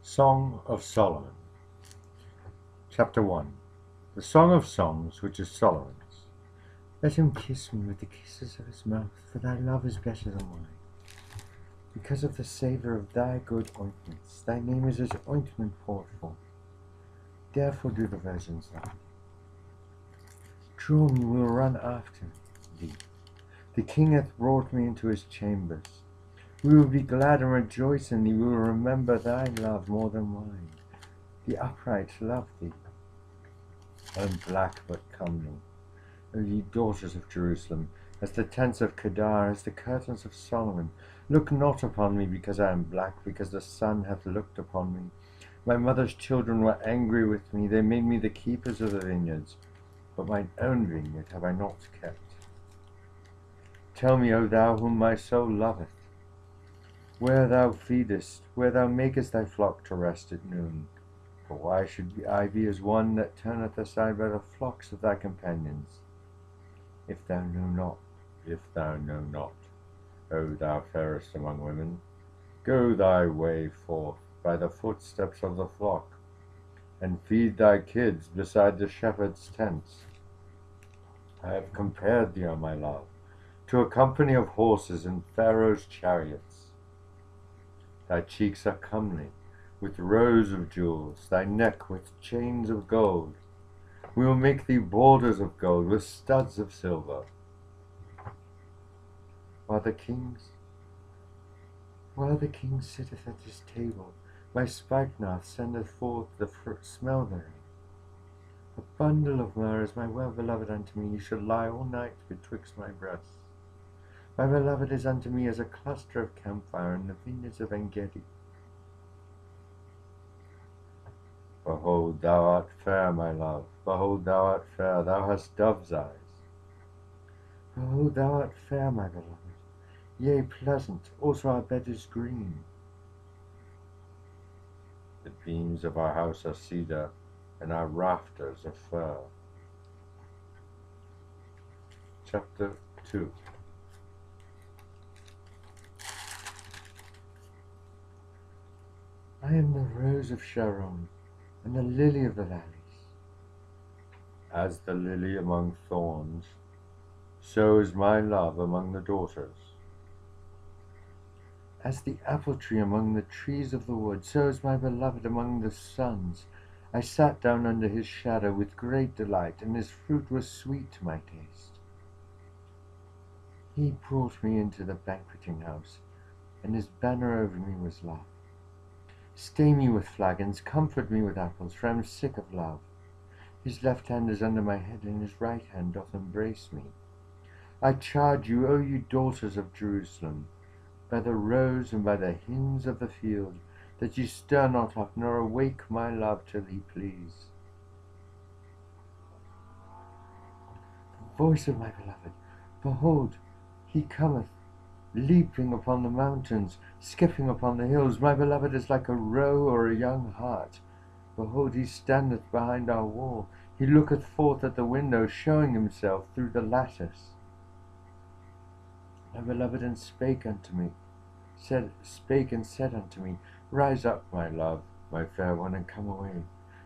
Song of Solomon. Chapter 1. The Song of Songs, which is Solomon's. Let him kiss me with the kisses of his mouth, for thy love is better than wine. Because of the savour of thy good ointments, thy name is as ointment poured forth. Therefore do the virgins love thee. Draw me, we will run after thee. The king hath brought me into his chambers. We will be glad and rejoice in thee. We will remember thy love more than wine. The upright love thee. I am black but comely, O ye daughters of Jerusalem, as the tents of Kedar, as the curtains of Solomon. Look not upon me because I am black, because the sun hath looked upon me. My mother's children were angry with me. They made me the keepers of the vineyards, but mine own vineyard have I not kept. Tell me, O thou whom my soul loveth, where thou feedest, where thou makest thy flock to rest at noon. For why should I be as one that turneth aside by the flocks of thy companions? If thou know not, O thou fairest among women, go thy way forth by the footsteps of the flock, and feed thy kids beside the shepherd's tents. I have compared thee, O my love, to a company of horses in Pharaoh's chariots. Thy cheeks are comely, with rows of jewels, thy neck with chains of gold. We will make thee borders of gold with studs of silver. While the king sitteth at his table, my spikenard sendeth forth the smell thereof. A bundle of myrrh is my well-beloved unto me. He shall lie all night betwixt my breasts. My beloved is unto me as a cluster of camphire in the vineyards of En-gedi. Behold, thou art fair, my love. Behold, thou art fair. Thou hast dove's eyes. Behold, thou art fair, my beloved. Yea, pleasant. Also our bed is green. The beams of our house are cedar, and our rafters of fir. Chapter 2. I am the rose of Sharon, and the lily of the valleys. As the lily among thorns, so is my love among the daughters. As the apple tree among the trees of the wood, so is my beloved among the sons. I sat down under his shadow with great delight, and his fruit was sweet to my taste. He brought me into the banqueting house, and his banner over me was love. Stay me with flagons, comfort me with apples, for I am sick of love. His left hand is under my head, and his right hand doth embrace me. I charge you, O ye daughters of Jerusalem, by the roes and by the hinds of the field, that ye stir not up, nor awake my love till he please. The voice of my beloved, behold, he cometh, leaping upon the mountains, skipping upon the hills. My beloved is like a roe or a young hart. Behold, he standeth behind our wall. He looketh forth at the window, showing himself through the lattice. My beloved and spake and said unto me, Rise up, my love, my fair one, and come away.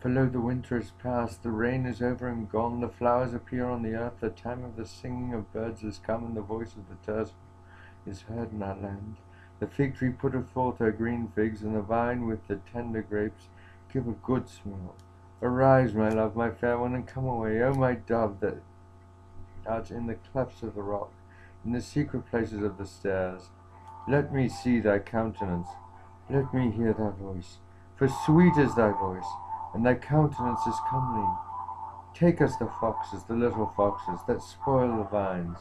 For lo, the winter is past, the rain is over and gone, the flowers appear on the earth, the time of the singing of birds is come, and the voice of the turtle is heard in our land. The fig tree putteth forth her green figs, and the vine with the tender grapes give a good smell. Arise, my love, my fair one, and come away, O my dove, that art in the clefts of the rock, in the secret places of the stairs. Let me see thy countenance, let me hear thy voice, for sweet is thy voice, and thy countenance is comely. Take us the foxes, the little foxes, that spoil the vines,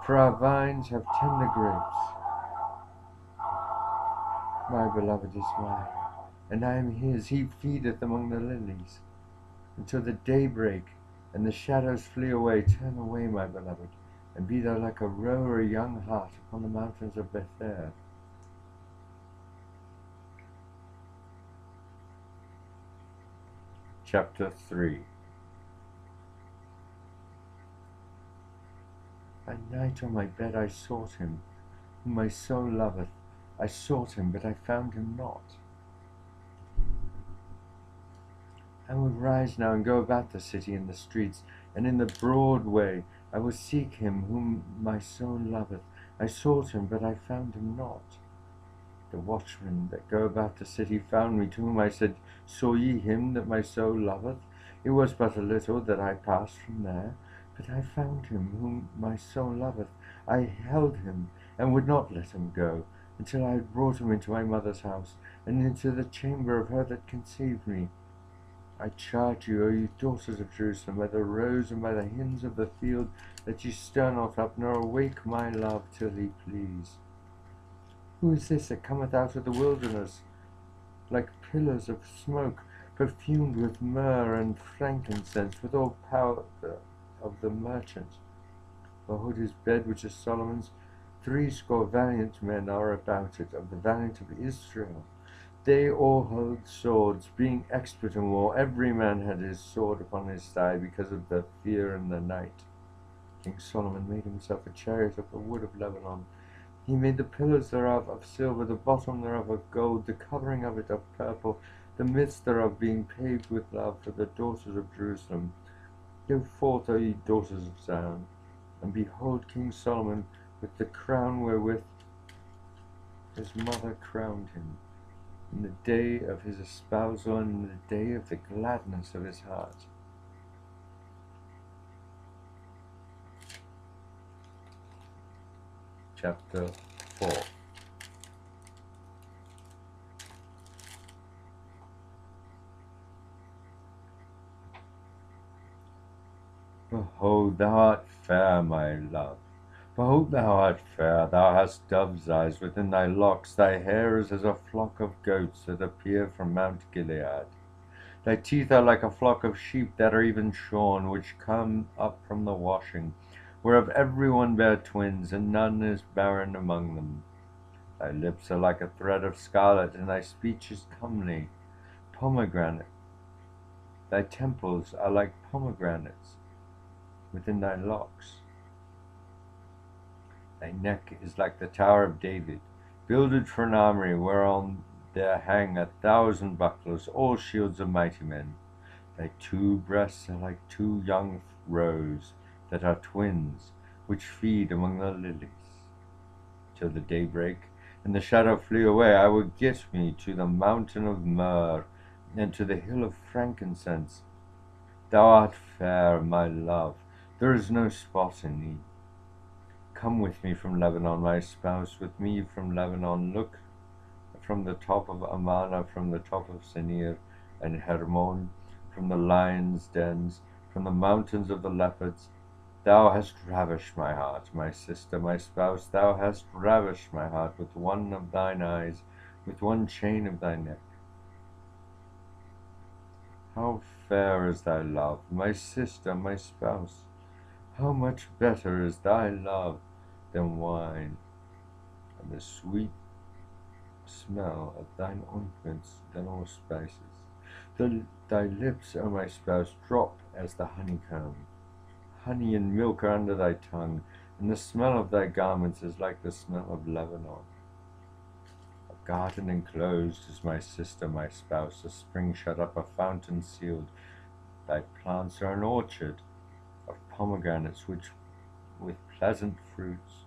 for our vines have tender grapes. My beloved is mine, and I am his. He feedeth among the lilies. Until the day break, and the shadows flee away, turn away, my beloved, and be thou like a roe or a young hart upon the mountains of Bether. Chapter 3. By night on my bed I sought him, whom my soul loveth. I sought him, but I found him not. I will rise now and go about the city and the streets, and in the broad way I will seek him whom my soul loveth. I sought him, but I found him not. The watchmen that go about the city found me, to whom I said, Saw ye him that my soul loveth? It was but a little that I passed from there, but I found him whom my soul loveth. I held him, and would not let him go, until I had brought him into my mother's house, and into the chamber of her that conceived me. I charge you, O ye daughters of Jerusalem, by the roes and by the hinds of the field, that ye stir not up, nor awake my love till he please. Who is this that cometh out of the wilderness, like pillars of smoke, perfumed with myrrh and frankincense, with all power of the merchant? Behold his bed, which is Solomon's. 80 valiant men are about it, of the valiant of Israel. They all hold swords, being expert in war. Every man had his sword upon his thigh, because of the fear in the night. King Solomon made himself a chariot of the wood of Lebanon. He made the pillars thereof of silver, the bottom thereof of gold, the covering of it of purple, the midst thereof being paved with love for the daughters of Jerusalem. Go forth, O ye daughters of Zion, and behold King Solomon with the crown wherewith his mother crowned him, in the day of his espousal, and in the day of the gladness of his heart. Chapter 4. Behold, thou art fair, my love. Behold, thou art fair. Thou hast dove's eyes within thy locks. Thy hair is as a flock of goats that appear from Mount Gilead. Thy teeth are like a flock of sheep that are even shorn, which come up from the washing, whereof every one bare twins, and none is barren among them. Thy lips are like a thread of scarlet, and thy speech is comely. Pomegranate. Thy temples are like pomegranates within thy locks. Thy neck is like the Tower of David, builded for an armory, whereon there hang 1,000 bucklers, all shields of mighty men. Thy 2 breasts are like 2 young roes that are twins, which feed among the lilies. Till the day break, and the shadow flee away, I will get me to the mountain of myrrh, and to the hill of frankincense. Thou art fair, my love, there is no spot in thee. Come with me from Lebanon, my spouse, with me from Lebanon. Look from the top of Amana, from the top of Senir and Hermon, from the lions' dens, from the mountains of the leopards. Thou hast ravished my heart, my sister, my spouse. Thou hast ravished my heart with one of thine eyes, with one chain of thy neck. How fair is thy love, my sister, my spouse! How much better is thy love than wine, and the sweet smell of thine ointments than all spices. Thy lips, O my spouse, drop as the honeycomb. Honey and milk are under thy tongue, and the smell of thy garments is like the smell of Lebanon. A garden enclosed is my sister, my spouse, a spring shut up, a fountain sealed. Thy plants are an orchard of pomegranates, which with pleasant fruits,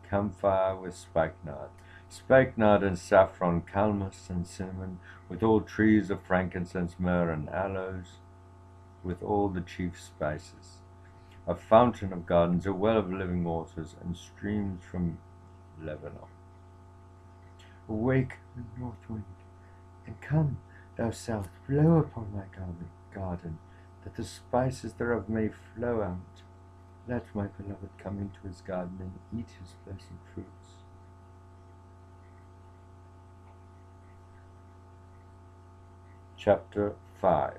camphire with spikenard and saffron, calamus and cinnamon, with all trees of frankincense, myrrh and aloes, with all the chief spices. A fountain of gardens, a well of living waters, and streams from Lebanon. Awake, north wind, and come, thou south, blow upon my garden, that the spices thereof may flow out. Let my beloved come into his garden and eat his pleasant fruits. Chapter 5.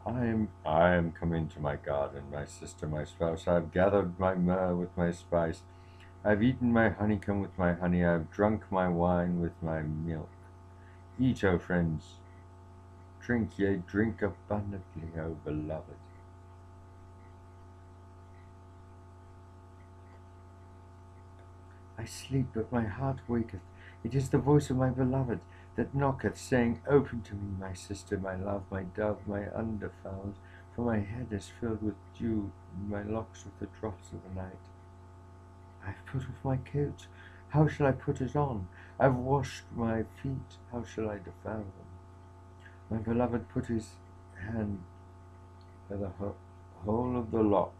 I am come into my garden, my sister, my spouse. I have gathered my myrrh with my spice. I have eaten my honeycomb with my honey. I have drunk my wine with my milk. Eat, O friends. Drink, yea, drink abundantly, O beloved. I sleep, but my heart waketh. It is the voice of my beloved that knocketh, saying, Open to me, my sister, my love, my dove, my underfound, for my head is filled with dew, and my locks with the drops of the night. I have put off my coat, how shall I put it on? I have washed my feet, how shall I defile them? My beloved put his hand by the hole of the lock.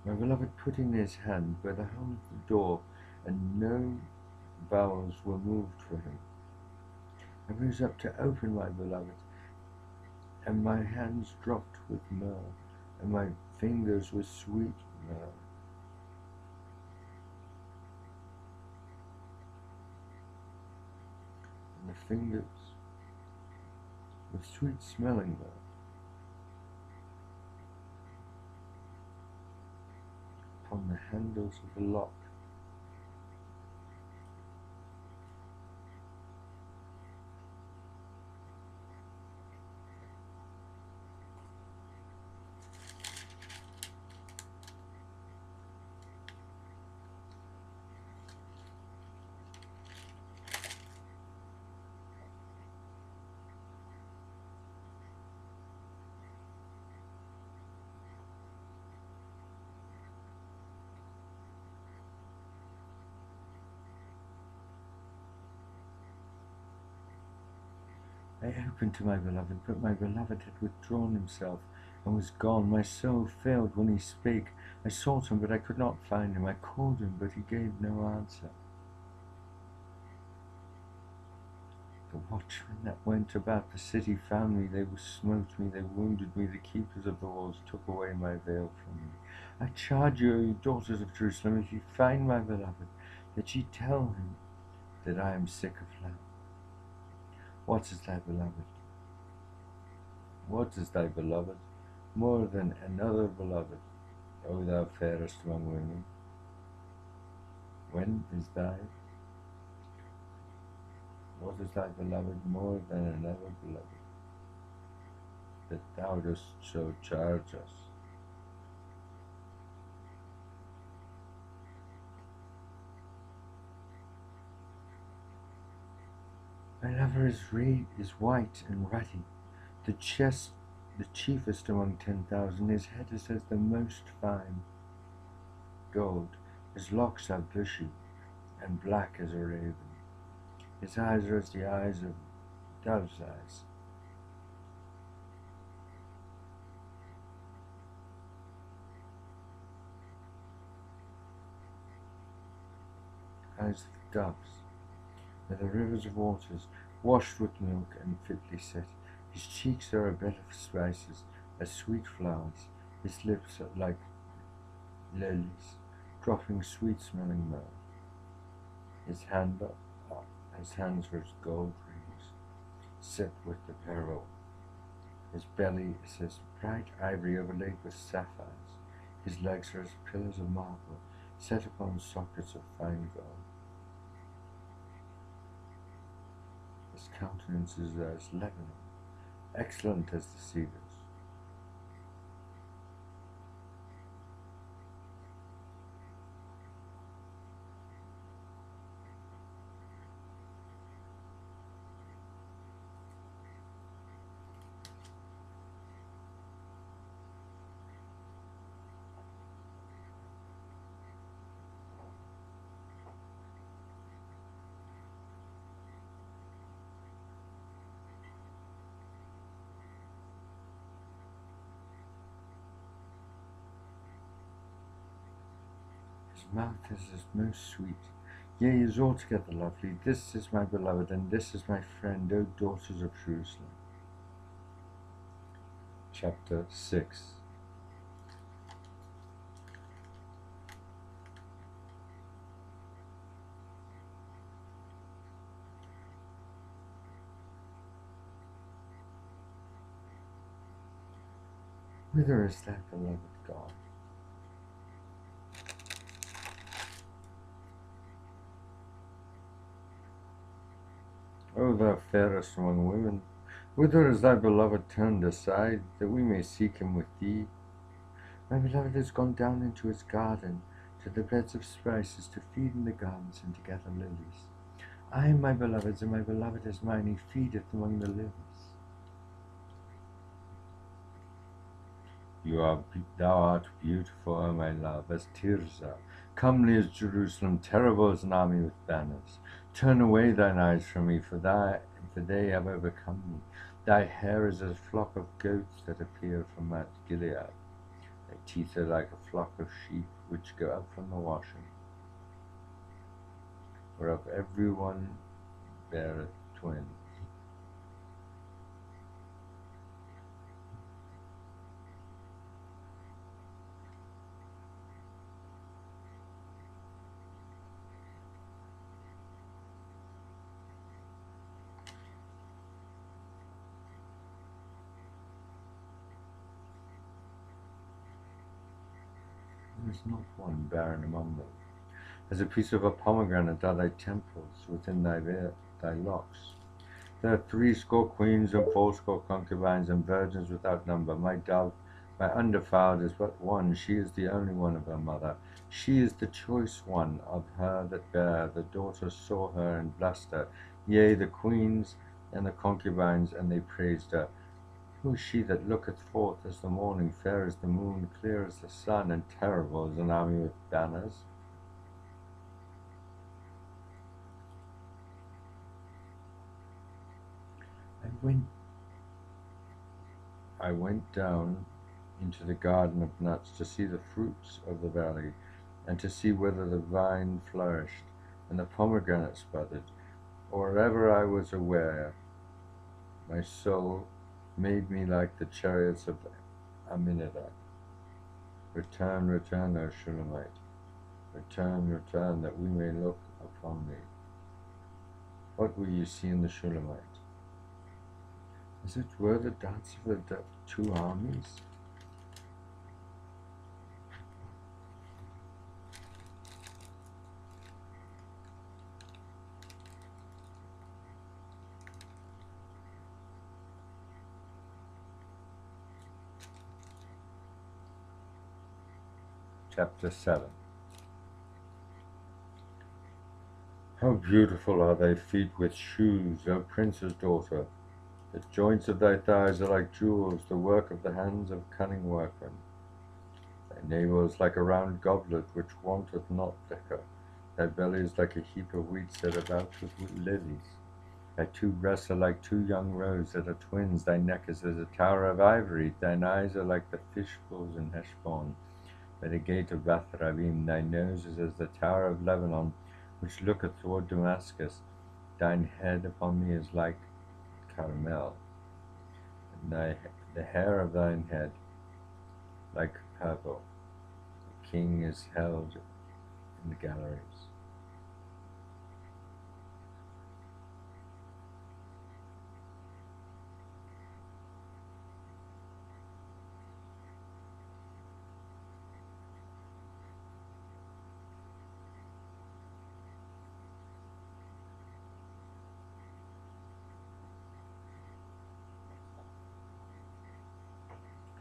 My beloved put in his hand by the hole of the door, and no bowels were moved for him. I rose up to open my beloved, and my hands dropped with myrrh, and my fingers with sweet myrrh. And the fingers with sweet smelling myrrh. Upon the handles of the lock. I opened to my beloved, but my beloved had withdrawn himself and was gone. My soul failed when he spake. I sought him, but I could not find him. I called him, but he gave no answer. The watchmen that went about the city found me. They smote me, they wounded me. The keepers of the walls took away my veil from me. I charge you, O daughters of Jerusalem, if you find my beloved, that ye tell him that I am sick of love. What is thy beloved? What is thy beloved? More than another beloved, O thou fairest among women. When is thy? What is thy beloved more than another beloved, that thou dost so charge us? My lover is white and ruddy, the chiefest among 10,000. His head is as the most fine gold. His locks are bushy and black as a raven. His eyes are as the eyes of dove's eyes. Eyes of doves. Are the rivers of waters, washed with milk and fitly set. His cheeks are a bed of spices, as sweet flowers. His lips are like lilies, dropping sweet-smelling myrrh. His hands are as gold rings, set with the beryl. His belly is as bright ivory overlaid with sapphires. His legs are as pillars of marble, set upon sockets of fine gold. His countenance is as Lebanon, excellent as the cedars. His mouth is most sweet, yea, is altogether lovely. This is my beloved, and this is my friend, O daughters of Jerusalem. Chapter 6. Whither is thy beloved gone? O thou fairest among women, whither is thy beloved turned aside, that we may seek him with thee? My beloved has gone down into his garden, to the beds of spices, to feed in the gardens and to gather lilies. I am my beloved's, and my beloved is mine, he feedeth among the lilies. Thou art beautiful, O my love, as Tirzah, comely as Jerusalem, terrible as an army with banners. Turn away thine eyes from me, for they have overcome me. Thy hair is as a flock of goats that appear from Mount Gilead. Thy teeth are like a flock of sheep which go up from the washing, whereof every one beareth twins. There is not one barren among them. As a piece of a pomegranate are thy temples within thy locks. There are 80 queens and 80 concubines and virgins without number. My dove, my undefiled, is but one. She is the only one of her mother. She is the choice one of her that bare. The daughters saw her and blessed her. Yea, the queens and the concubines, and they praised her. Who is she that looketh forth as the morning, fair as the moon, clear as the sun, and terrible as an army with banners? I went down into the garden of nuts to see the fruits of the valley, and to see whether the vine flourished, and the pomegranates budded. Wherever I was aware, my soul made me like the chariots of Aminadab. Return, return, O Shulamite. Return, return, that we may look upon thee. What will you see in the Shulamite? As it were the dance of the two armies? Chapter 7. How beautiful are thy feet with shoes, O prince's daughter! The joints of thy thighs are like jewels, the work of the hands of cunning workmen. Thy navel is like a round goblet which wanteth not liquor. Thy belly is like a heap of wheat set about with lilies. Thy two breasts are like two young roes that are twins. Thy neck is as a tower of ivory. Thine eyes are like the fish pools in Heshbon, by the gate of Bath-Ravim. Thy nose is as the tower of Lebanon, which looketh toward Damascus. Thine head upon me is like caramel, and the hair of thine head like purple. The king is held in the galleries.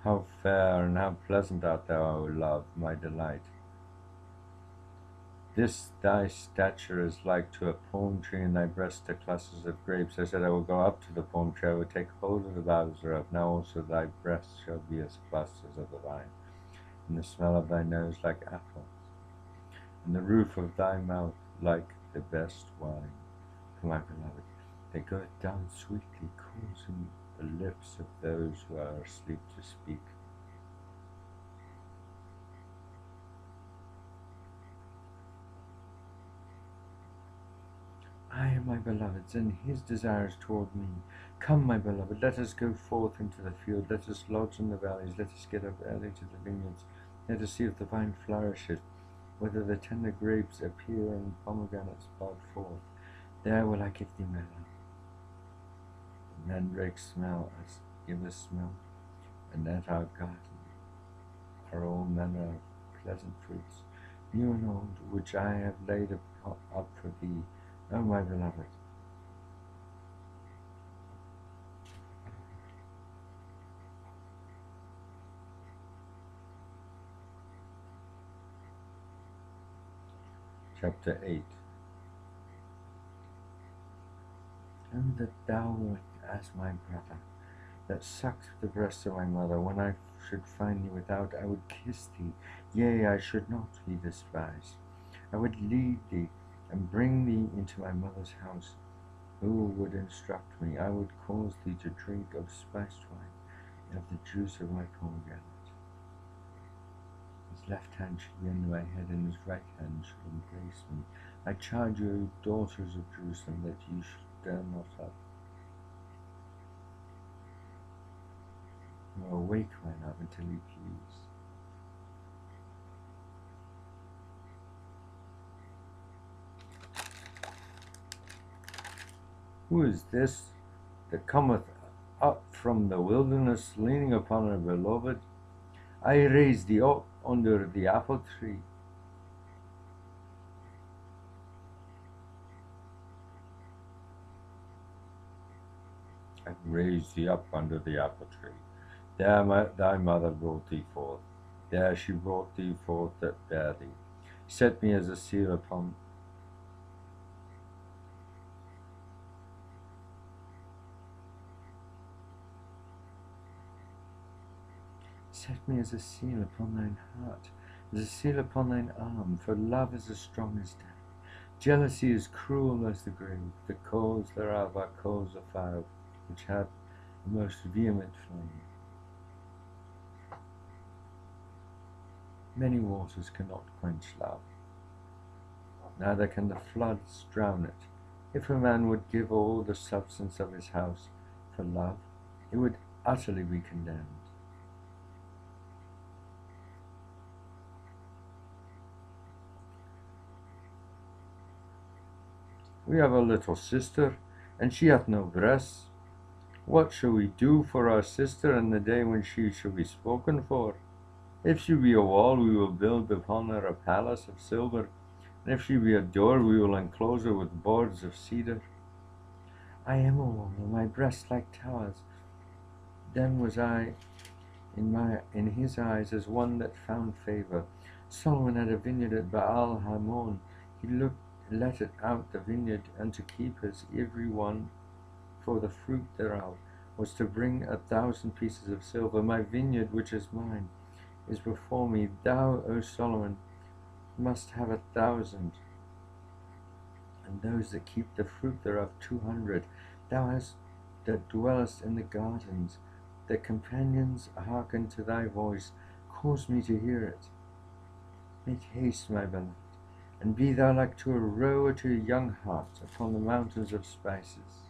How fair and how pleasant art thou, O love, my delight! This thy stature is like to a palm tree, and thy breasts are clusters of grapes. I said, I will go up to the palm tree, I will take hold of the boughs thereof. Now also thy breasts shall be as clusters of the vine, and the smell of thy nose like apples, and the roof of thy mouth like the best wine. For my beloved, they goeth down sweetly, causing the lips of those who are asleep to speak. I am my beloved's, and his desire is toward me. Come, my beloved, let us go forth into the field, let us lodge in the valleys, let us get up early to the vineyards, let us see if the vine flourisheth, whether the tender grapes appear and pomegranates bud forth. There will I give thee my love. The mandrakes smell as give a smell, and at our garden are all manner of pleasant fruits, new and old, which I have laid up for thee, O my beloved. Chapter 8. And that thou wert as my brother, that sucked the breast of my mother. When I should find thee without, I would kiss thee, yea, I should not be despised. I would lead thee, and bring thee into my mother's house. Who would instruct me? I would cause thee to drink of spiced wine, of the juice of my pomegranate. His left hand should be under my head, and his right hand should embrace me. I charge you, daughters of Jerusalem, that ye stir not up. Nor awake my love until you please. Who is this that cometh up from the wilderness, leaning upon her beloved? I raised thee up under the apple tree. I raised thee up under the apple tree. There thy mother brought thee forth. There she brought thee forth that bare thee. Set me as a seal upon Set me as a seal upon thine heart, as a seal upon thine arm, for love is as strong as death. Jealousy is cruel as the grave. The coals thereof are coals of fire, which have the most vehement flame. Many waters cannot quench love, neither can the floods drown it. If a man would give all the substance of his house for love, it would utterly be condemned. We have a little sister, and she hath no breasts. What shall we do for our sister in the day when she shall be spoken for? If she be a wall, we will build upon her a palace of silver, and if she be a door, we will enclose her with boards of cedar. I am a wall, and my breasts like towers. Then was I in his eyes as one that found favor. Solomon had a vineyard at Baal Hamon. He let it out the vineyard unto keepers, every one for the fruit thereof was to bring 1,000 pieces of silver. My vineyard, which is mine, is before me. Thou, O Solomon, must have 1,000, and those that keep the fruit thereof 200. Thou hast that dwellest in the gardens, the companions hearken to thy voice. Cause me to hear it. Make haste, my beloved, and be thou like to a roe or to a young hart upon the mountains of spices.